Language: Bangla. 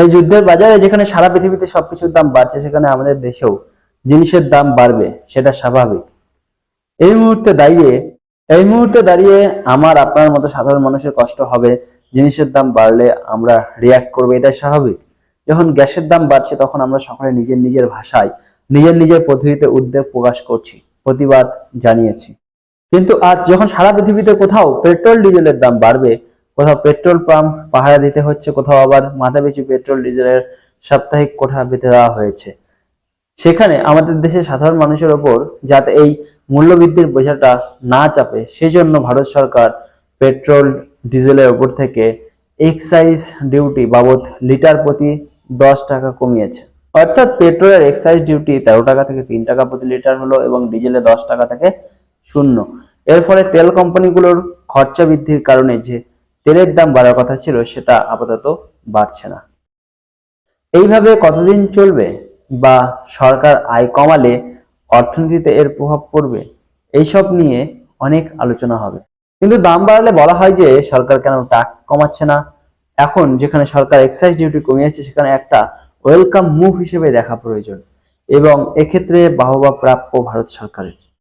এই যুদ্ধের বাজারে যেখানে সারা পৃথিবীতে সবকিছুর দাম বাড়ছে, সেখানে আমাদের দেশেও জিনিসের দাম বাড়বে, সেটা স্বাভাবিক। এই মুহূর্তে দাঁড়িয়ে এই মুহূর্তে দাঁড়িয়ে আমার আপনার মতো সাধারণ মানুষের কষ্ট হবে, জিনিসের দাম বাড়লে আমরা রিয়াক্ট করবো, এটা স্বাভাবিক। যখন গ্যাসের দাম বাড়ছে তখন আমরা সকলে নিজের নিজের ভাষায় নিজের নিজের পদ্ধতিতে উদ্বেগ প্রকাশ করছি, প্রতিবাদ জানিয়েছি। কিন্তু আজ যখন সারা পৃথিবীতে কোথাও পেট্রোল ডিজেলের দাম বাড়বে, কোথাও পেট্রোল পাম্প পাহারা দিতে হচ্ছে, কোথাও আবার মাথাপিছু পেট্রোল ডিজেলের সাপ্তাহিক কোঠা বেঁধে দেওয়া হয়েছে, সেখানে আমাদের দেশের সাধারণ মানুষের ওপর যাতে এই মূল্যবৃদ্ধির বোঝাটা না চাপে, সেই জন্য ভারত সরকার পেট্রোল ডিজেলের ওপর থেকে এক্সাইজ ডিউটি বাবদ লিটার প্রতি 10 টাকা কমিয়েছে। অর্থাৎ পেট্রোলের এক্সাইজ ডিউটি 13 টাকা থেকে 3 টাকা প্রতি লিটার হলো এবং ডিজেলে 10 টাকা থেকে 0। এর ফলে তেল কোম্পানিগুলোর খরচা বৃদ্ধির কারণে যে তেলের দাম বাড়ার কথা ছিল, সেটা আপাতত বাড়ছে না। এইভাবে কতদিন চলবে, বা সরকার আয় কমালে অর্থনীতিতে এর প্রভাব পড়বে, এইসব নিয়ে অনেক আলোচনা হবে। কিন্তু দাম বাড়ালে বলা হয় যে সরকার কেন ট্যাক্স কমাচ্ছে না। এখন যেখানে সরকার এক্সাইজ ডিউটি কমিয়েছে, সেখানে একটা ওয়েলকাম মুভ হিসেবে দেখা প্রয়োজন এবং এক্ষেত্রে বাহবা প্রাপ্য ভারত সরকারের।